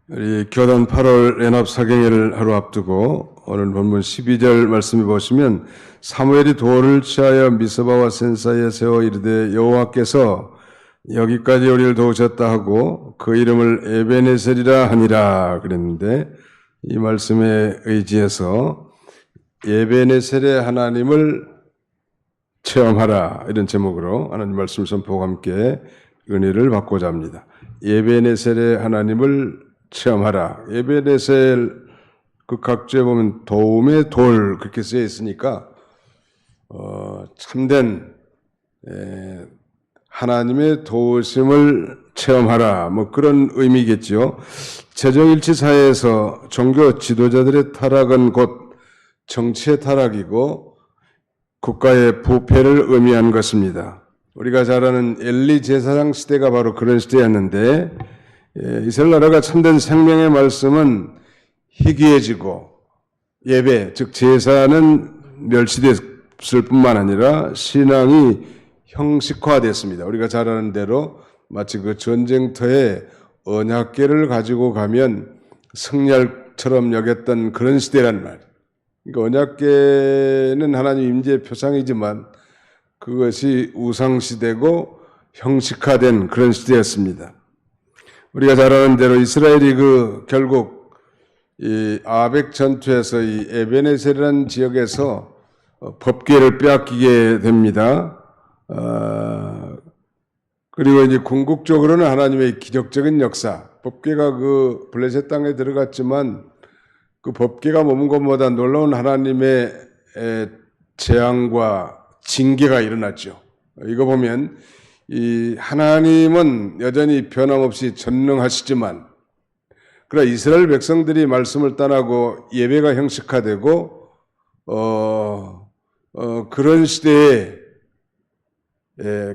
우리 교단 8월 연합 사경회를 하루 앞두고 오늘 본문 12절 말씀해 보시면 사무엘이 돌을 취하여 미스바와 센 사이에 세워 이르되 여호와께서 여기까지 우리를 도우셨다 하고 그 이름을 에베네셀이라 하니라 그랬는데 이 말씀에 의지해서 에베네셀의 하나님을 체험하라 이런 제목으로 하나님 말씀 선포와 함께 은혜를 받고자 합니다. 에베네셀의 하나님을 체험하라. 에베네셀 그 각주에 보면 도움의 돌 그렇게 쓰여 있으니까 참된 하나님의 도우심을 체험하라 뭐 그런 의미겠죠. 재정일치 사회에서 종교 지도자들의 타락은 곧 정치의 타락이고 국가의 부패를 의미하는 것입니다. 우리가 잘 아는 엘리 제사장 시대가 바로 그런 시대였는데 이스라엘 나라가 참된 생명의 말씀은 희귀해지고 예배, 즉 제사는 멸시됐을 뿐만 아니라 신앙이 형식화됐습니다. 우리가 잘 아는 대로 마치 그 전쟁터에 언약궤를 가지고 가면 승리처럼 여겼던 그런 시대란 말이에요. 그러니까 언약궤는 하나님 임재의 표상이지만 그것이 우상시대고 형식화된 그런 시대였습니다. 우리가 잘 아는 대로 이스라엘이 결국 이 아벡 전투에서 이 에베네셀이라는 지역에서 법궤를 빼앗기게 됩니다. 그리고 이제 궁극적으로는 하나님의 기적적인 역사, 법궤가 그 블레셋 땅에 들어갔지만 그 법궤가 머문 것보다 놀라운 하나님의 재앙과 징계가 일어났죠. 이거 보면 이 하나님은 여전히 변함없이 전능하시지만 그러나 이스라엘 백성들이 말씀을 떠나고 예배가 형식화되고 그런 시대에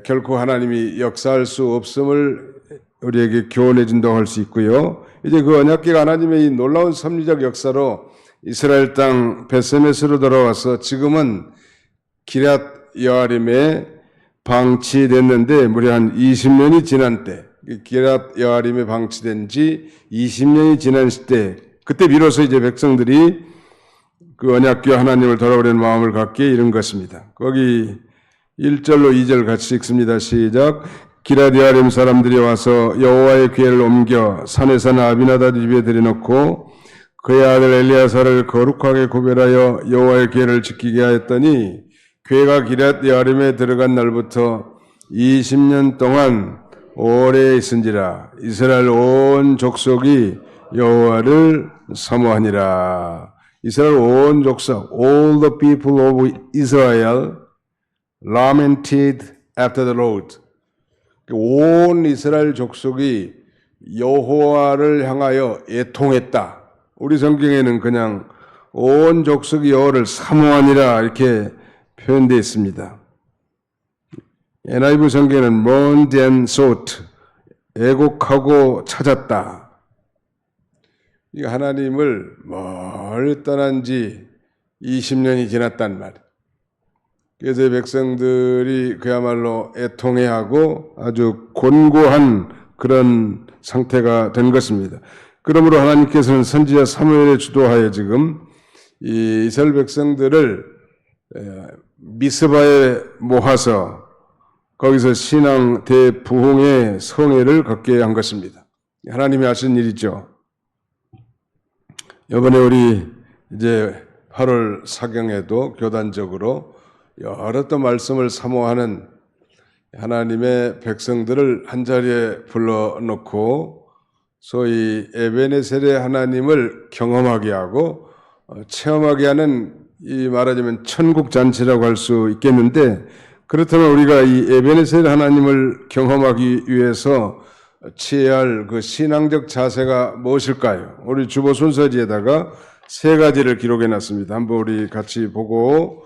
결코 하나님이 역사할 수 없음을 우리에게 교훈해 준다고 할 수 있고요. 이제 그 언약궤가 하나님의 이 놀라운 섭리적 역사로 이스라엘 땅 베세메스로 돌아와서 지금은 기럇 여아림에 방치됐는데 무려 한 20년이 지난 때, 기럇 여아림에 방치된 지 20년이 지난 시대, 그때 비로소 이제 백성들이 그 언약궤 하나님을 돌아오려는 마음을 갖게 이른 것입니다. 거기 1절로 2절 같이 읽습니다. 시작. 기럇 여아림 사람들이 와서 여호와의 궤를 옮겨 산에 사는 아비나답 집에 들여놓고 그의 아들 엘리야사를 거룩하게 구별하여 여호와의 궤를 지키게 하였더니 궤가 기럇 여아림에 들어간 날부터 20년 동안 오래 있은지라 이스라엘 온 족속이 여호와를 사모하니라. 이스라엘 온 족속, all the people of Israel lamented after the Lord. 온 이스라엘 족속이 여호와를 향하여 애통했다. 우리 성경에는 그냥 온 족속이 여호와를 사모하니라 이렇게 표현되어 있습니다. NIV 성경에는 mourned and sought, 애곡하고 찾았다. 이 하나님을 멀리 떠난 지 20년이 지났단 말이에요. 그래서 백성들이 그야말로 애통해하고 아주 곤고한 그런 상태가 된 것입니다. 그러므로 하나님께서는 선지자 사무엘에 주도하여 지금 이 이스라엘 백성들을 미스바에 모아서 거기서 신앙 대부흥의 성회를 갖게 한 것입니다. 하나님이 하신 일이죠. 이번에 우리 이제 8월 사경에도 교단적으로 여러 또 말씀을 사모하는 하나님의 백성들을 한자리에 불러놓고 소위 에베네셀의 하나님을 경험하게 하고 체험하게 하는 이 말하자면 천국잔치라고 할 수 있겠는데 그렇다면 우리가 이 에베네셀 하나님을 경험하기 위해서 취해야 할 그 신앙적 자세가 무엇일까요? 우리 주보 순서지에다가 세 가지를 기록해 놨습니다. 한번 우리 같이 보고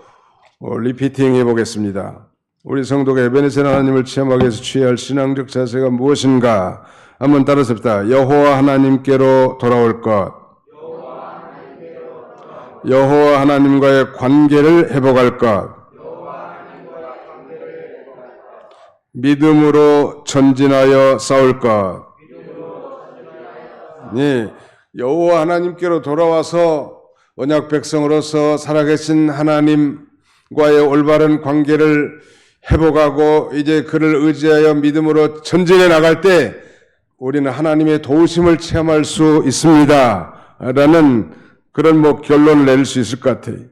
리피팅 해보겠습니다. 우리 성도가 에베네셀 하나님을 체험하기 위해서 취해야 할 신앙적 자세가 무엇인가? 한번 따라서 봅시다. 여호와 하나님께로 돌아올 것, 여호와 하나님과의 관계를 회복할 것, 믿음으로 전진하여 싸울 것, 예, 여호와 하나님께로 돌아와서 언약 백성으로서 살아계신 하나님과의 올바른 관계를 회복하고 이제 그를 의지하여 믿음으로 전진해 나갈 때 우리는 하나님의 도우심을 체험할 수 있습니다. 라는 그런 결론을 내릴 수 있을 것 같아요.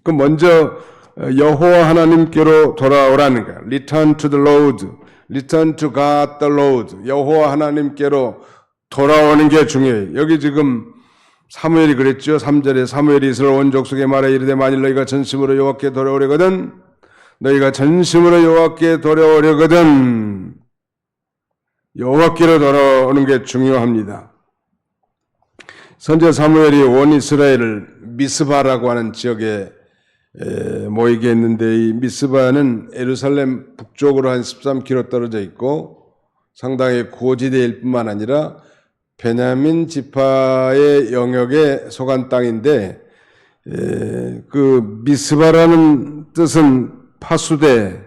그 먼저 여호와 하나님께로 돌아오라는 거야. Return to the Lord. Return to God the Lord. 여호와 하나님께로 돌아오는 게 중요해요. 여기 지금 사무엘이 그랬죠. 3절에 사무엘이 이스라엘 온 족속에 말해 이르되 만일 너희가 전심으로 여호와께 돌아오려거든 너희가 전심으로 여호와께 돌아오려거든 여호와께로 돌아오는 게 중요합니다. 선지자 사무엘이 온 이스라엘을 미스바라고 하는 지역에 모이게 했는데 이 미스바는 예루살렘 북쪽으로 한 13km 떨어져 있고 상당히 고지대일 뿐만 아니라 베냐민 지파의 영역에 속한 땅인데 그 미스바라는 뜻은 파수대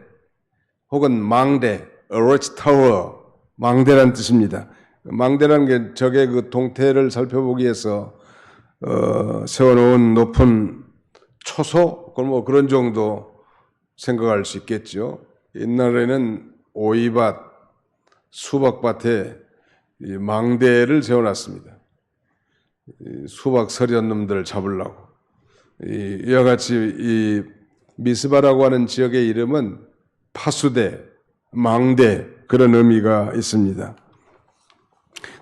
혹은 망대, watchtower, 망대라는 뜻입니다. 망대라는 게 적의 그 동태를 살펴보기 위해서 세워놓은 높은 초소? 그런 정도 생각할 수 있겠죠. 옛날에는 오이밭, 수박밭에 이 망대를 세워놨습니다. 수박 서리한 놈들을 잡으려고. 이와 같이 이 미스바라고 하는 지역의 이름은 파수대, 망대 그런 의미가 있습니다.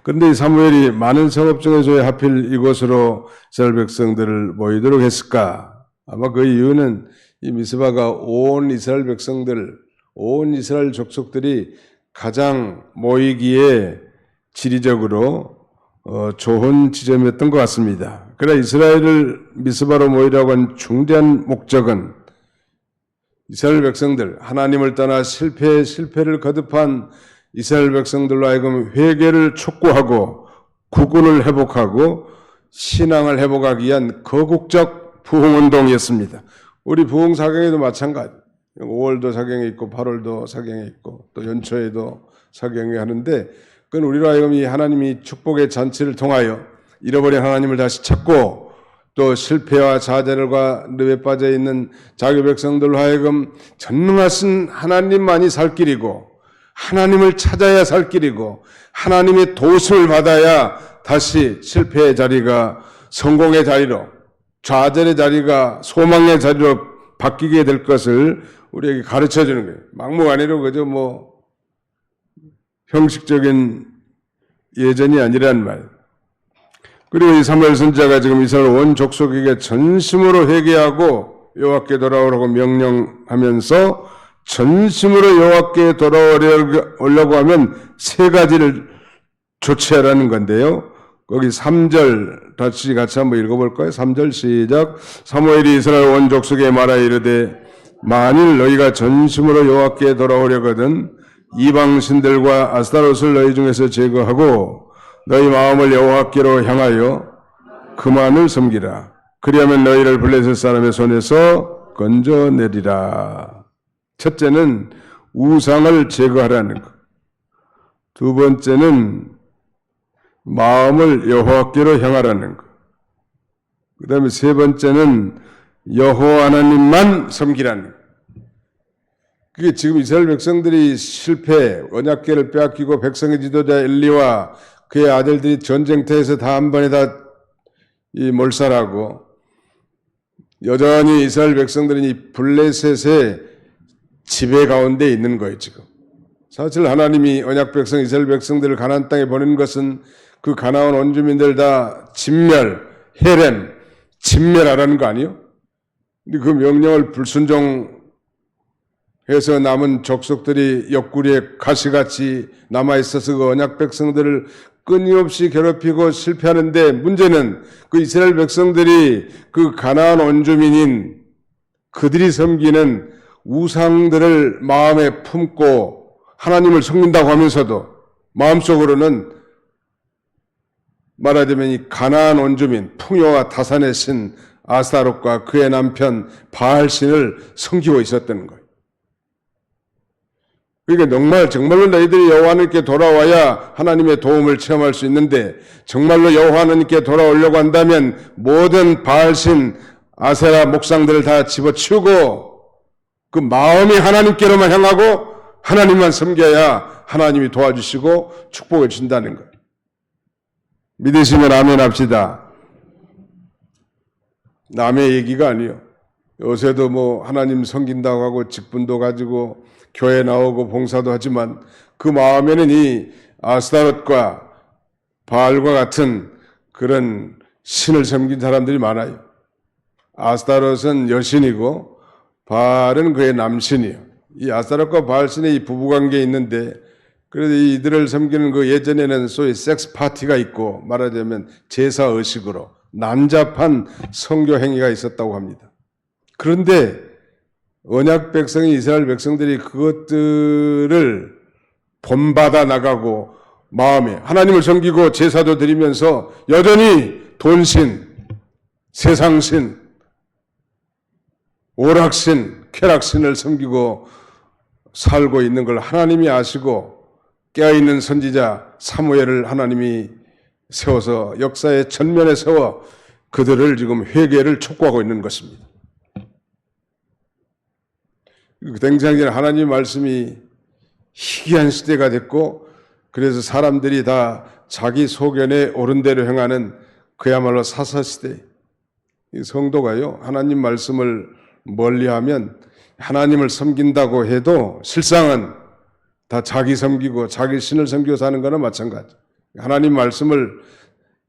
그런데 이 사무엘이 많은 성읍 중에서 왜 하필 이곳으로 이스라엘 백성들을 모이도록 했을까? 아마 그 이유는 이 미스바가 온 이스라엘 백성들, 온 이스라엘 족속들이 가장 모이기에 지리적으로 좋은 지점이었던 것 같습니다. 그러나 이스라엘을 미스바로 모이라고 한 중대한 목적은 이스라엘 백성들, 하나님을 떠나 실패를 거듭한 이스라엘 백성들로 하여금 회개를 촉구하고 구군을 회복하고 신앙을 회복하기 위한 거국적 부흥운동이었습니다. 우리 부흥사경에도 마찬가지. 5월도 사경에 있고 8월도 사경에 있고 또 연초에도 사경에 하는데 그건 우리로 하여금 이 하나님이 축복의 잔치를 통하여 잃어버린 하나님을 다시 찾고 또 실패와 좌절과 늪에 빠져 있는 자기 백성들로 하여금 전능하신 하나님만이 살 길이고 하나님을 찾아야 살 길이고 하나님의 도우심을 받아야 다시 실패의 자리가 성공의 자리로 좌절의 자리가 소망의 자리로 바뀌게 될 것을 우리에게 가르쳐 주는 거예요. 막무가내로 그저 형식적인 예전이 아니란 말. 그리고 이 사무엘 선지자가 지금 이스라엘 온 족속에게 전심으로 회개하고 여호와께 돌아오라고 명령하면서 전심으로 여호와께 돌아오려고 하면 세 가지를 조치하라는 건데요. 거기 3절 같이 한번 읽어볼까요? 3절 시작. 사무엘이 이스라엘 온 족속에 말하여 이르되 만일 너희가 전심으로 여호와께 돌아오려거든 이방 신들과 아스타롯을 너희 중에서 제거하고 너희 마음을 여호와께로 향하여 그만을 섬기라. 그리하면 너희를 블레셋 사람의 손에서 건져내리라. 첫째는 우상을 제거하라는 것. 두 번째는 마음을 여호와께로 향하라는 것. 그 다음에 세 번째는 여호와 하나님만 섬기라는 것. 그게 지금 이스라엘 백성들이 실패, 언약궤를 빼앗기고 백성의 지도자 엘리와 그의 아들들이 전쟁터에서 다 한 번에 다 몰살하고 여전히 이스라엘 백성들은 이 블레셋의 지배 가운데 있는 거예요, 지금. 사실 하나님이 언약 백성, 이스라엘 백성들을 가나안 땅에 보낸 것은 그 가나안 원주민들 다 진멸, 헤렘, 진멸하라는 거 아니에요? 근데 그 명령을 불순종해서 남은 족속들이 옆구리에 가시같이 남아있어서 그 언약 백성들을 끊임없이 괴롭히고 실패하는데 문제는 그 이스라엘 백성들이 그 가나안 원주민인 그들이 섬기는 우상들을 마음에 품고 하나님을 섬긴다고 하면서도 마음속으로는 말하자면 이 가나안 원주민 풍요와 다산의 신 아스타롯과 그의 남편 바알신을 섬기고 있었다는 거예요. 그러니까 정말로 너희들이 여호와 하나님께 돌아와야 하나님의 도움을 체험할 수 있는데, 정말로 여호와 하나님께 돌아오려고 한다면 모든 바알신 아세라 목상들을 다 집어치우고 그 마음이 하나님께로만 향하고 하나님만 섬겨야 하나님이 도와주시고 축복을 준다는 거예요. 믿으시면 아멘 합시다. 남의 얘기가 아니에요. 요새도 뭐 하나님 섬긴다고 하고 직분도 가지고 교회 나오고 봉사도 하지만 그 마음에는 이 아스타롯과 바알과 같은 그런 신을 섬긴 사람들이 많아요. 아스타롯은 여신이고 바알은 그의 남신이에요. 이 아스타롯과 바알 신의 이 부부관계에 있는데, 그래도 이들을 섬기는 그 예전에는 소위 섹스 파티가 있고, 말하자면 제사 의식으로 난잡한 성교 행위가 있었다고 합니다. 그런데 언약 백성이, 이스라엘 백성들이 그것들을 본받아 나가고 마음에 하나님을 섬기고 제사도 드리면서 여전히 돈신, 세상신, 오락신, 쾌락신을 섬기고 살고 있는 걸 하나님이 아시고 깨어있는 선지자 사무엘을 하나님이 세워서 역사의 전면에 세워 그들을 지금 회개를 촉구하고 있는 것입니다. 굉장히 하나님의 말씀이 희귀한 시대가 됐고, 그래서 사람들이 다 자기 소견에 옳은 대로 행하는 그야말로 사사시대. 이 성도가요, 하나님 말씀을 멀리하면 하나님을 섬긴다고 해도 실상은 다 자기 섬기고 자기 신을 섬기고 사는 거나 마찬가지. 하나님 말씀을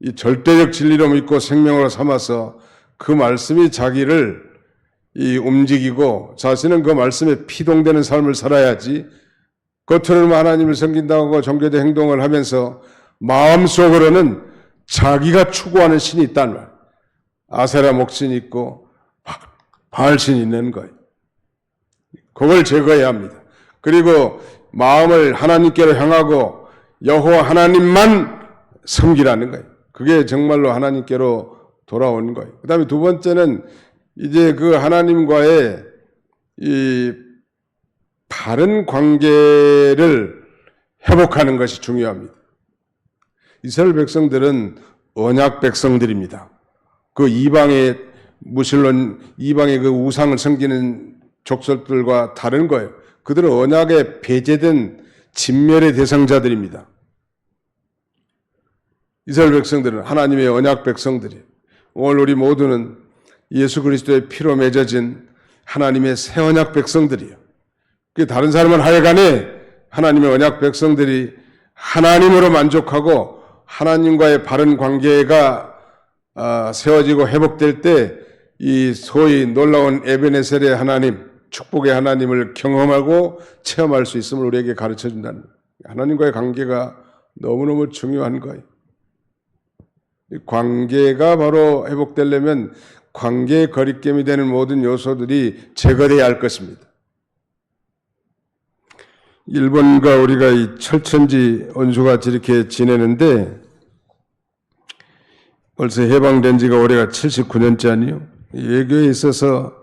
이 절대적 진리로 믿고 생명으로 삼아서 그 말씀이 자기를 움직이고 자신은 그 말씀에 피동되는 삶을 살아야지, 겉으로는 하나님을 섬긴다고 종교적 행동을 하면서 마음속으로는 자기가 추구하는 신이 있다는 말. 아세라 목신이 있고 바알신이 있는 거예요. 그걸 제거해야 합니다. 그리고 마음을 하나님께로 향하고 여호와 하나님만 섬기라는 거예요. 그게 정말로 하나님께로 돌아오는 거예요. 그 다음에 두 번째는 이제 그 하나님과의 이 바른 관계를 회복하는 것이 중요합니다. 이스라엘 백성들은 언약 백성들입니다. 그 이방의 무신론, 이방의 그 우상을 섬기는 족속들과 다른 거예요. 그들은 언약에 배제된 진멸의 대상자들입니다. 이스라엘 백성들은 하나님의 언약 백성들이에요. 오늘 우리 모두는 예수 그리스도의 피로 맺어진 하나님의 새 언약 백성들이에요. 다른 사람은 하여간에 하나님의 언약 백성들이 하나님으로 만족하고 하나님과의 바른 관계가 세워지고 회복될 때 이 소위 놀라운 에베네셀의 하나님, 축복의 하나님을 경험하고 체험할 수 있음을 우리에게 가르쳐준다는 거예요. 하나님과의 관계가 너무너무 중요한 거예요. 관계가 바로 회복되려면 관계의 거리낌이 되는 모든 요소들이 제거되어야 할 것입니다. 일본과 우리가 이 철천지 원수같이 이렇게 지내는데 벌써 해방된 지가 올해가 79년째 아니요? 외교에 있어서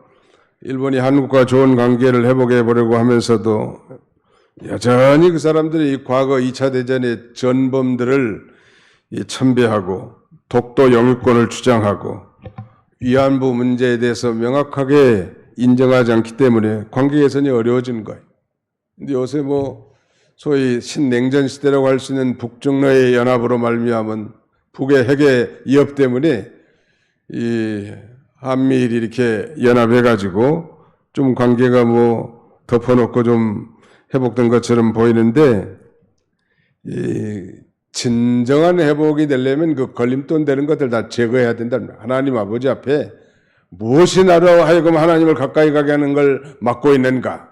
일본이 한국과 좋은 관계를 회복해 보려고 하면서도 여전히 그 사람들이 과거 2차 대전의 전범들을 천배하고 독도 영유권을 주장하고 위안부 문제에 대해서 명확하게 인정하지 않기 때문에 관계 개선이 어려워지는 거예요. 근데 요새 뭐 소위 신냉전 시대라고 할 수 있는 북중러의 연합으로 말미암은 북의 핵의 위협 때문에 이 한미일이 이렇게 연합해가지고 좀 관계가 뭐 덮어놓고 좀 회복된 것처럼 보이는데, 이 진정한 회복이 되려면 그 걸림돌 되는 것들 다 제거해야 된다는 거예요. 하나님 아버지 앞에 무엇이 나로 하여금 하나님을 가까이 가게 하는 걸 막고 있는가?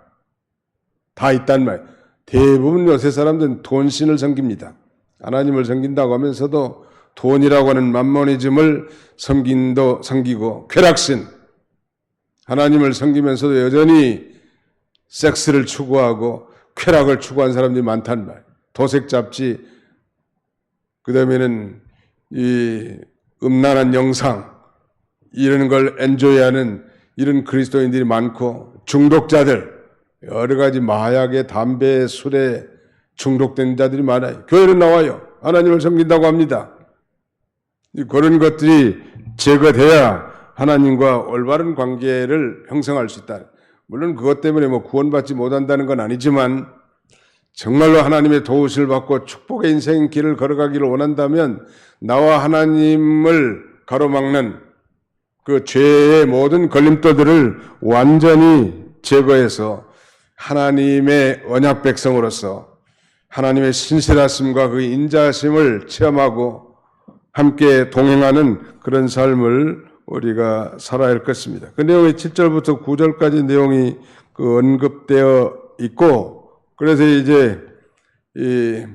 다 있단 말이에요. 대부분 요새 사람들은 돈신을 섬깁니다. 하나님을 섬긴다고 하면서도 돈이라고 하는 맘모니즘을 섬기고 쾌락신, 하나님을 섬기면서도 여전히 섹스를 추구하고 쾌락을 추구한 사람들이 많단 말이에요. 도색 잡지, 그 다음에는 이 음란한 영상, 이런 걸 엔조이하는 이런 그리스도인들이 많고, 중독자들, 여러 가지 마약에, 담배에, 술에 중독된 자들이 많아요. 교회는 나와요. 하나님을 섬긴다고 합니다. 그런 것들이 제거돼야 하나님과 올바른 관계를 형성할 수 있다. 물론 그것 때문에 구원받지 못한다는 건 아니지만 정말로 하나님의 도우심을 받고 축복의 인생 길을 걸어가기를 원한다면 나와 하나님을 가로막는 그 죄의 모든 걸림돌들을 완전히 제거해서 하나님의 언약 백성으로서 하나님의 신실하심과 그 인자하심을 체험하고 함께 동행하는 그런 삶을 우리가 살아야 할 것입니다. 그 내용이 7절부터 9절까지 내용이 언급되어 있고, 그래서 이제 이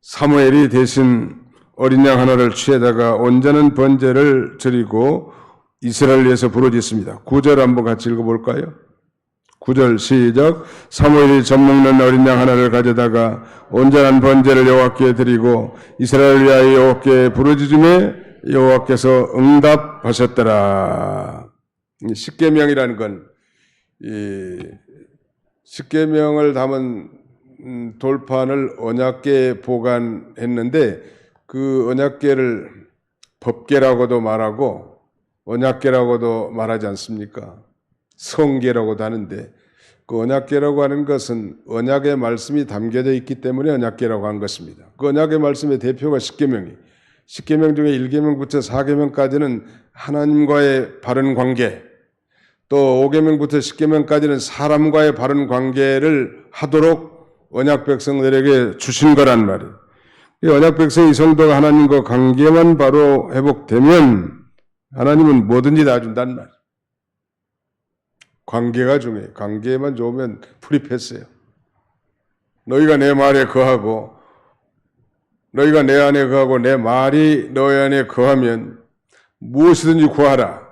사무엘이 대신 어린 양 하나를 취해다가 온전한 번제를 드리고 이스라엘을 위해서 부르짖습니다. 9절 한번 같이 읽어볼까요? 9절 시작. 사무엘이 젖 먹는 어린 양 하나를 가져다가 온전한 번제를 여호와께 드리고 이스라엘을 위하여 여호와께 부르짖음에 여호와께서 응답하셨더라. 십계명이라는 건 이 십계명을 담은 돌판을 언약궤에 보관했는데 그 언약궤를 법궤라고도 말하고 언약궤라고도 말하지 않습니까? 성궤라고도 하는데 그 언약궤라고 하는 것은 언약의 말씀이 담겨져 있기 때문에 언약궤라고 한 것입니다. 그 언약의 말씀의 대표가 십계명이 10계명 중에 1계명부터 4계명까지는 하나님과의 바른 관계, 또 5계명부터 10계명까지는 사람과의 바른 관계를 하도록 언약 백성들에게 주신 거란 말이에요. 이 언약 백성 이 성도가 하나님과 관계만 바로 회복되면 하나님은 뭐든지 다 준다는 말이에요. 관계가 중요해요. 관계만 좋으면 풀이 패스해요. 너희가 내 말에 거하고 너희가 내 안에 거하고 내 말이 너희 안에 거하면 무엇이든지 구하라.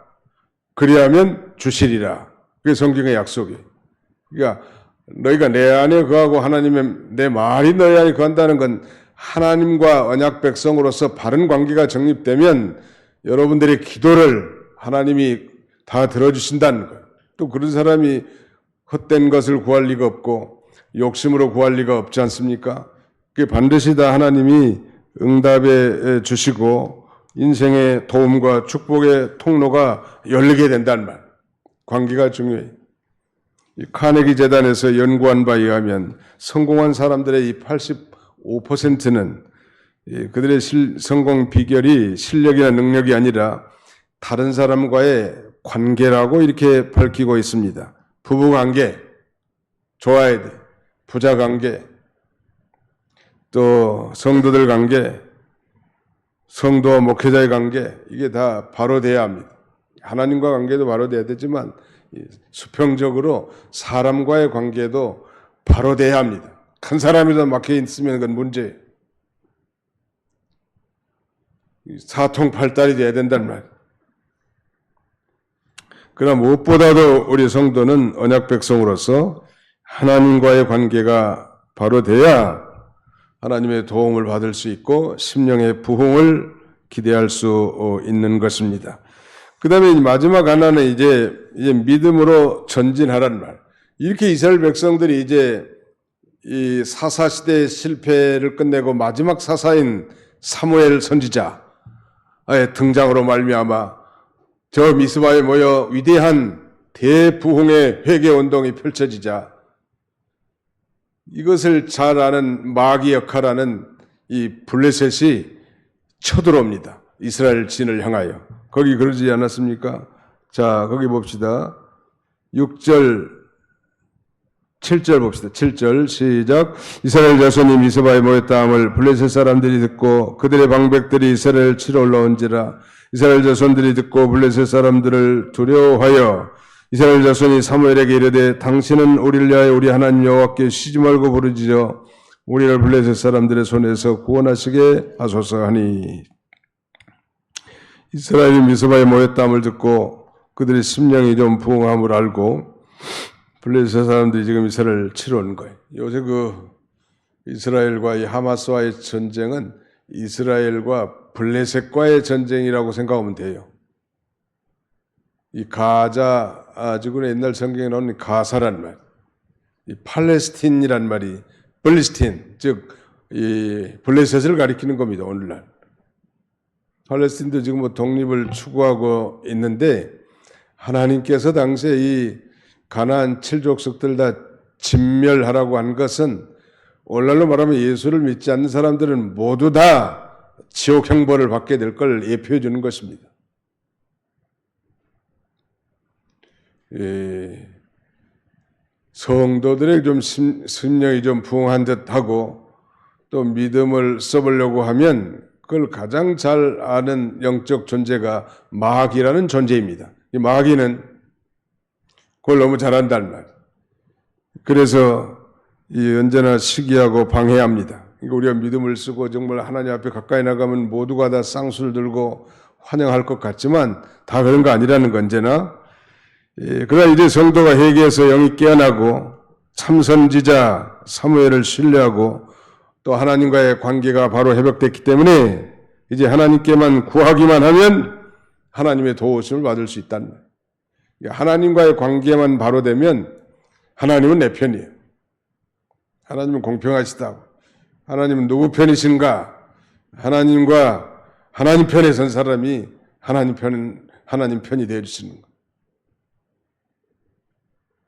그리하면 주시리라. 그게 성경의 약속이에요. 그러니까 너희가 내 안에 거하고 하나님의 내 말이 너희 안에 거한다는 건 하나님과 언약 백성으로서 바른 관계가 정립되면 여러분들의 기도를 하나님이 다 들어주신다는 거예요. 또 그런 사람이 헛된 것을 구할 리가 없고 욕심으로 구할 리가 없지 않습니까? 그게 반드시 다 하나님이 응답해 주시고 인생의 도움과 축복의 통로가 열리게 된다는 말. 관계가 중요해요. 이 카네기 재단에서 연구한 바에 의하면 성공한 사람들의 이 85%는 그들의 성공 비결이 실력이나 능력이 아니라 다른 사람과의 관계라고 이렇게 밝히고 있습니다. 부부 관계, 좋아야 돼. 부자 관계, 또 성도들 관계, 성도와 목회자의 관계, 이게 다 바로 돼야 합니다. 하나님과 관계도 바로 돼야 되지만 수평적으로 사람과의 관계도 바로 돼야 합니다. 큰 사람이라도 막혀 있으면 그건 문제예요. 사통팔달이 돼야 된다는 말. 그러나 무엇보다도 우리 성도는 언약 백성으로서 하나님과의 관계가 바로 돼야 하나님의 도움을 받을 수 있고 심령의 부흥을 기대할 수 있는 것입니다. 그 다음에 마지막 하나는 이제 믿음으로 전진하라는 말. 이렇게 이스라엘 백성들이 이제 이 사사시대의 실패를 끝내고 마지막 사사인 사무엘 선지자의 등장으로 말미암아 저 미스바에 모여 위대한 대부흥의 회개운동이 펼쳐지자 이것을 잘 아는 마귀 역할하는 이 블레셋이 쳐들어옵니다. 이스라엘 진을 향하여. 거기 그러지 않았습니까? 자, 거기 봅시다. 6절, 7절 봅시다. 7절 시작. 이스라엘 자손이 미스바에 모였다 함을 블레셋 사람들이 듣고 그들의 방백들이 이스라엘을 치러 올라온지라. 이스라엘 자손들이 듣고 블레셋 사람들을 두려워하여 이스라엘 자손이 사무엘에게 이르되 당신은 우리를 위하여 우리 하나님 여호와께 쉬지 말고 부르짖어 우리를 블레셋 사람들의 손에서 구원하시게 하소서 하니 이스라엘이 미스바에 모였다함을 듣고 그들의 심령이 좀 부응함을 알고 블레셋 사람들이 지금 이스라엘을 치러 오는 거예요. 요새 이스라엘과 이 하마스와의 전쟁은 이스라엘과 블레셋과의 전쟁이라고 생각하면 돼요. 이 가자 지구의 옛날 성경에 나오는 가사란 말. 이 팔레스틴이란 말이 블리스틴, 즉 이 블레셋을 가리키는 겁니다. 오늘날 팔레스틴도 지금 뭐 독립을 추구하고 있는데 하나님께서 당시에 이 가나안 7족속들 다 진멸하라고 한 것은 오늘날로 말하면 예수를 믿지 않는 사람들은 모두 다 지옥 형벌을 받게 될 걸 예표해 주는 것입니다. 성도들의 좀 심령이 좀 부응한 듯하고 또 믿음을 써보려고 하면 그걸 가장 잘 아는 영적 존재가 마귀라는 존재입니다. 이 마귀는 그걸 너무 잘한다는 말. 그래서 언제나 시기하고 방해합니다. 우리가 믿음을 쓰고 정말 하나님 앞에 가까이 나가면 모두가 다 쌍수를 들고 환영할 것 같지만 다 그런 거 아니라는 건 언제나. 그러나 이제 성도가 회개해서 영이 깨어나고 참선지자 사무엘을 신뢰하고 또 하나님과의 관계가 바로 회복됐기 때문에 이제 하나님께만 구하기만 하면 하나님의 도우심을 받을 수 있다는 거예요. 하나님과의 관계만 바로 되면 하나님은 내 편이에요. 하나님은 공평하시다고. 하나님은 누구 편이신가? 하나님 편에 선 사람이 하나님 편이 되어주시는 거예요.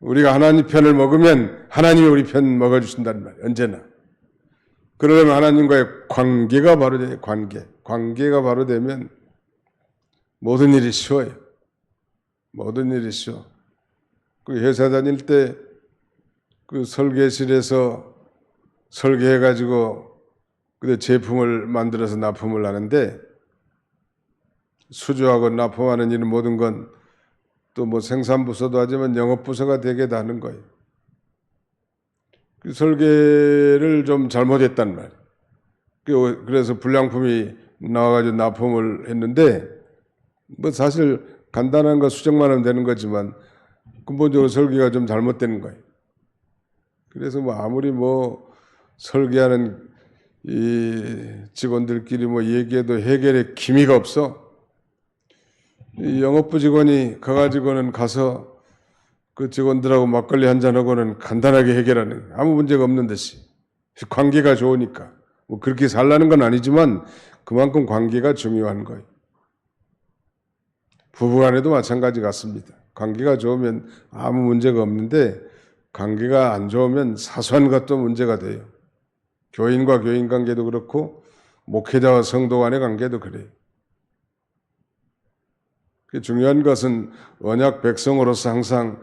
우리가 하나님 편을 먹으면 하나님이 우리 편 먹어주신다는 말이에요. 언제나. 그러려면 하나님과의 관계가 바로 돼요. 관계가 바로 되면 모든 일이 쉬워요. 모든 일이 쉬워. 그 회사 다닐 때 그 설계실에서 설계해가지고 그 제품을 만들어서 납품을 하는데 수주하고 납품하는 일은 모든 건 또 뭐 생산부서도 하지만 영업부서가 되게 다 하는 거예요. 그 설계를 좀 잘못했단 말이에요. 그래서 불량품이 나와가지고 납품을 했는데 뭐 사실 간단한 거 수정만 하면 되는 거지만 근본적으로 설계가 좀 잘못되는 거예요. 그래서 뭐 아무리 뭐 설계하는 이 직원들끼리 뭐 얘기해도 해결의 기미가 없어. 이 영업부 직원이 가가지고는 가서 그 직원들하고 막걸리 한잔하고는 간단하게 해결하는 아무 문제가 없는 듯이 관계가 좋으니까 뭐 그렇게 살라는 건 아니지만 그만큼 관계가 중요한 거예요. 부부간에도 마찬가지 같습니다. 관계가 좋으면 아무 문제가 없는데 관계가 안 좋으면 사소한 것도 문제가 돼요. 교인과 교인 관계도 그렇고 목회자와 성도 간의 관계도 그래요. 중요한 것은 언약 백성으로서 항상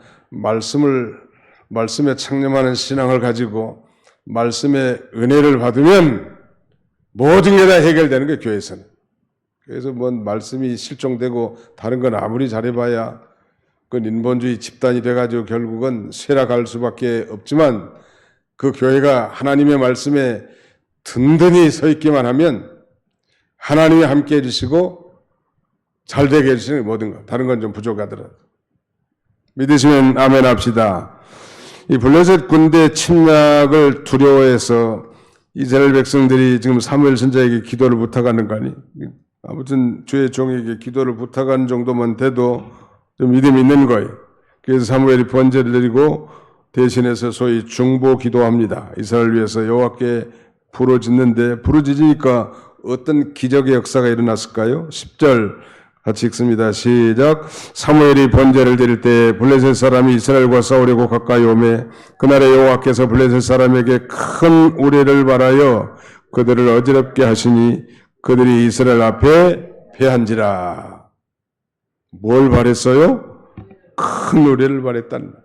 말씀에 창념하는 신앙을 가지고 말씀의 은혜를 받으면 모든 게 다 해결되는 거예요, 교회에서는. 그래서 뭔 말씀이 실종되고 다른 건 아무리 잘해봐야 그건 인본주의 집단이 돼가지고 결국은 쇠락할 수밖에 없지만 그 교회가 하나님의 말씀에 든든히 서 있기만 하면 하나님이 함께 해주시고 잘 되게 해주시는 모든 것. 다른 건 좀 부족하더라도. 믿으시면 아멘 합시다. 이 블레셋 군대 침략을 두려워해서 이스라엘 백성들이 지금 사무엘 선지자에게 기도를 부탁하는 거 아니? 아무튼 주의 종에게 기도를 부탁하는 정도만 돼도 좀 믿음이 있는 거예요. 그래서 사무엘이 번제를 드리고 대신해서 소위 중보 기도합니다. 이스라엘을 위해서 여호와께 부르짖는데 부르짖으니까 어떤 기적의 역사가 일어났을까요? 10절 같이 읽습니다. 시작. 사무엘이 번제를 드릴 때 블레셋 사람이 이스라엘과 싸우려고 가까이 오매 그날에 여호와께서 블레셋 사람에게 큰 우레를 발하여 그들을 어지럽게 하시니 그들이 이스라엘 앞에 패한지라. 뭘 발했어요? 큰 우레를 발했다는 거예요.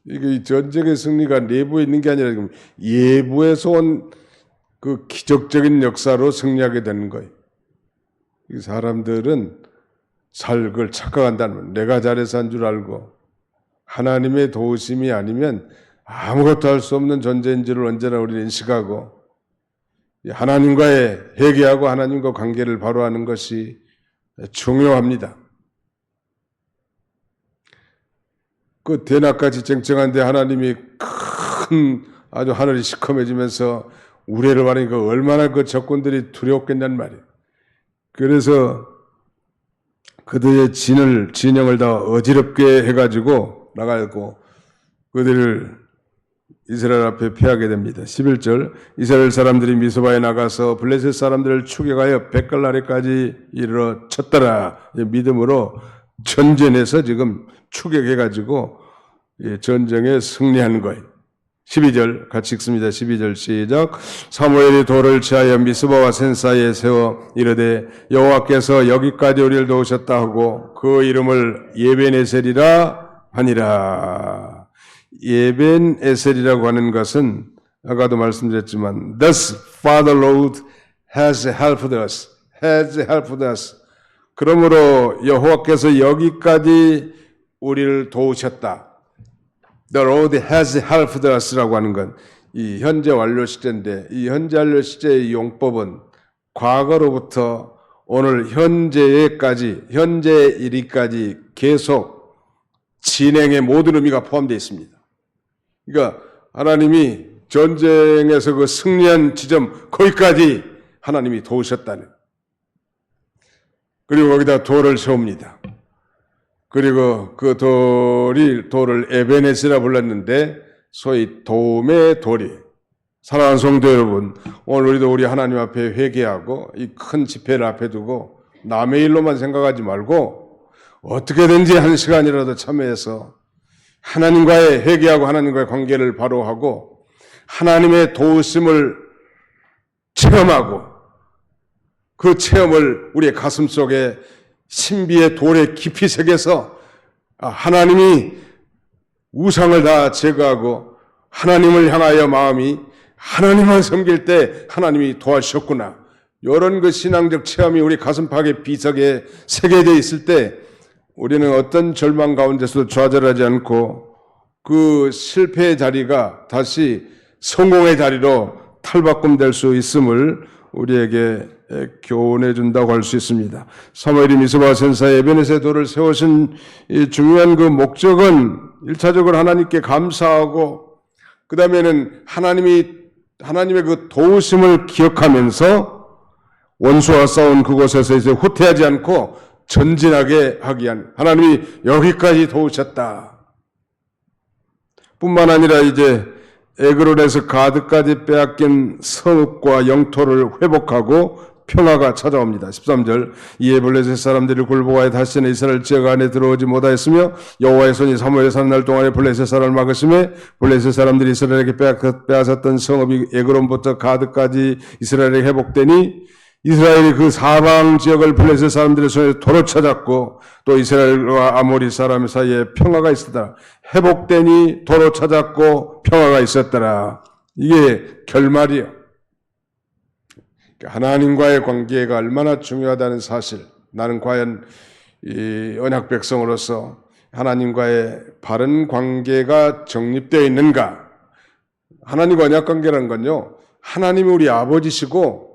이게 전쟁의 승리가 내부에 있는 게 아니라 예부에서 온 그 기적적인 역사로 승리하게 되는 거예요. 이 사람들은 그걸 착각한다는 거예요. 내가 잘해서 한 줄 알고 하나님의 도우심이 아니면 아무것도 할 수 없는 존재인 줄을 언제나 우리는 인식하고 하나님과의 회개하고 하나님과 관계를 바로 하는 것이 중요합니다. 그 대낮까지 쨍쨍한데 하나님이 큰 아주 하늘이 시커매지면서 우레를 바르니까 얼마나 그 적군들이 두려웠겠냐는 말이에요. 그래서 그들의 진영을 다 어지럽게 해가지고 나가고 그들을 이스라엘 앞에 패하게 됩니다. 11절 이스라엘 사람들이 미스바에 나가서 블레셋 사람들을 추격하여 백갈나리까지 이르러 쳤더라. 믿음으로 전전해서 지금 추격해가지고 전쟁에 승리한 거예요. 12절 같이 읽습니다. 12절 시작. 사무엘이 돌을 취하여 미스바와 센 사이에 세워 이르되 여호와께서 여기까지 우리를 도우셨다 하고 그 이름을 예벤에셀이라 하니라. 예벤에셀이라고 하는 것은 아까도 말씀드렸지만 Thus Father Lord has helped us. has helped us. 그러므로 여호와께서 여기까지 우리를 도우셨다. The Lord has helped us라고 하는 건 이 현재 완료 시제인데 이 현재 완료 시제의 용법은 과거로부터 오늘 현재에까지 현재 일이까지 계속 진행의 모든 의미가 포함되어 있습니다. 그러니까 하나님이 전쟁에서 그 승리한 지점 거기까지 하나님이 도우셨다는. 그리고 거기다 돌을 세웁니다. 그리고 그 돌을 에베네스라 불렀는데 소위 도움의 돌이. 사랑하는 성도 여러분, 오늘 우리도 우리 하나님 앞에 회개하고 이 큰 집회를 앞에 두고 남의 일로만 생각하지 말고 어떻게든지 한 시간이라도 참여해서 하나님과의 회개하고 하나님과의 관계를 바로 하고 하나님의 도우심을 체험하고 그 체험을 우리의 가슴 속에 신비의 돌에 깊이 새겨서 하나님이 우상을 다 제거하고 하나님을 향하여 마음이 하나님만 섬길 때 하나님이 도와주셨구나. 이런 그 신앙적 체험이 우리 가슴팍에 비석에 새겨져 있을 때 우리는 어떤 절망 가운데서도 좌절하지 않고 그 실패의 자리가 다시 성공의 자리로 탈바꿈될 수 있음을 우리에게 교훈해 준다고 할 수 있습니다. 사무엘이 미스바 센사에 에베네셀 돌을 세우신 이 중요한 그 목적은 1차적으로 하나님께 감사하고 그 다음에는 하나님의 그 도우심을 기억하면서 원수와 싸운 그곳에서 이제 후퇴하지 않고 전진하게 하기 위한 하나님이 여기까지 도우셨다. 뿐만 아니라 이제 에그론에서 가드까지 빼앗긴 성읍과 영토를 회복하고 평화가 찾아옵니다. 13절 이에 블레셋 사람들이 굴복하여 다시는 이스라엘 지역 안에 들어오지 못하였으며 여호와의 손이 사무엘의 사는 날 동안에 블레셋 사람을 막으심에 블레셋 사람들이 이스라엘에게 빼앗았던 성읍이 에그론부터 가드까지 이스라엘에게 회복되니 이스라엘이 그 사방 지역을 블레셋 사람들의 손에 도로 찾았고 또 이스라엘과 아모리 사람 사이에 평화가 있었다. 회복되니 도로 찾았고 평화가 있었더라. 이게 결말이요. 하나님과의 관계가 얼마나 중요하다는 사실, 나는 과연 이 언약 백성으로서 하나님과의 바른 관계가 정립되어 있는가? 하나님과 언약 관계라는 건요, 하나님이 우리 아버지시고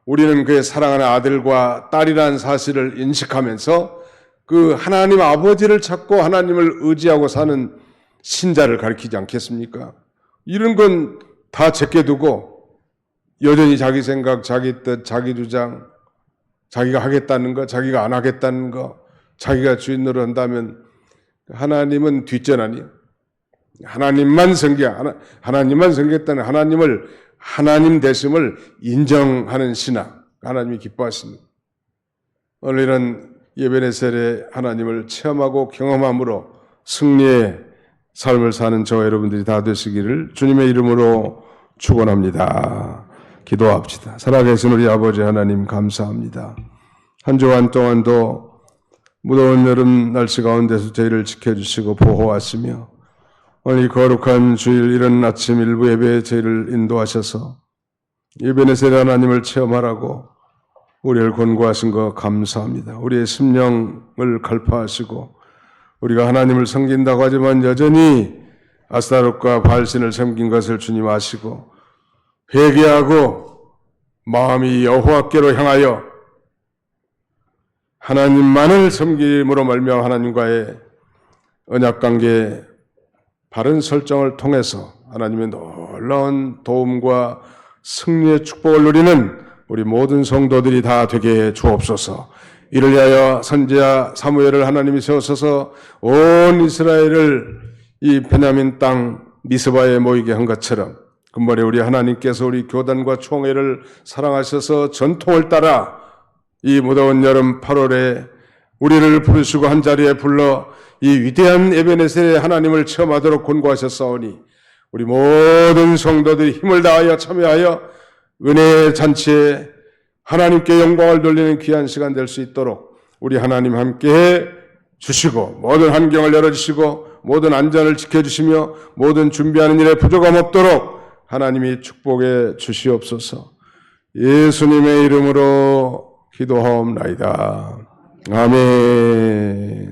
우리는 그의 사랑하는 아들과 딸이라는 사실을 인식하면서 그 하나님 아버지를 찾고 하나님을 의지하고 사는 신자를 가리키지 않겠습니까? 이런 건 다 제껴두고 여전히 자기 생각, 자기 뜻, 자기 주장, 자기가 하겠다는 거, 자기가 안 하겠다는 거, 자기가 주인으로 한다면 하나님은 뒷전 하나님만 섬기겠다는 하나님을 하나님 되심을 인정하는 신앙, 하나님이 기뻐하십니다. 오늘 이런 예베네셀의 하나님을 체험하고 경험함으로 승리의 삶을 사는 저와 여러분들이 다 되시기를 주님의 이름으로 축원합니다. 기도합시다. 살아계신 우리 아버지 하나님 감사합니다. 한 주간 동안도 무더운 여름 날씨 가운데서 저희를 지켜주시고 보호하시며 오늘 이 거룩한 주일 이른 아침 일부 예배에 저희를 인도하셔서 예배네셀 하나님을 체험하라고 우리를 권고하신 거 감사합니다. 우리의 심령을 갈파하시고 우리가 하나님을 섬긴다고 하지만 여전히 아스타롯과 바알신을 섬긴 것을 주님 아시고 회개하고 마음이 여호와께로 향하여 하나님만을 섬김으로 말미암아 하나님과의 언약관계 바른 설정을 통해서 하나님의 놀라운 도움과 승리의 축복을 누리는 우리 모든 성도들이 다 되게 해 주옵소서. 이를 위하여 선지자 사무엘을 하나님이 세우셔서 온 이스라엘을 이 베냐민 땅 미스바에 모이게 한 것처럼 금번에 우리 하나님께서 우리 교단과 총회를 사랑하셔서 전통을 따라 이 무더운 여름 8월에 우리를 부르시고 한 자리에 불러 이 위대한 에베네셀의 하나님을 체험하도록 권고하셨사오니 우리 모든 성도들이 힘을 다하여 참여하여 은혜의 잔치에 하나님께 영광을 돌리는 귀한 시간 될 수 있도록 우리 하나님 함께해 주시고 모든 환경을 열어주시고 모든 안전을 지켜주시며 모든 준비하는 일에 부족함 없도록 하나님이 축복해 주시옵소서. 예수님의 이름으로 기도하옵나이다. 아멘.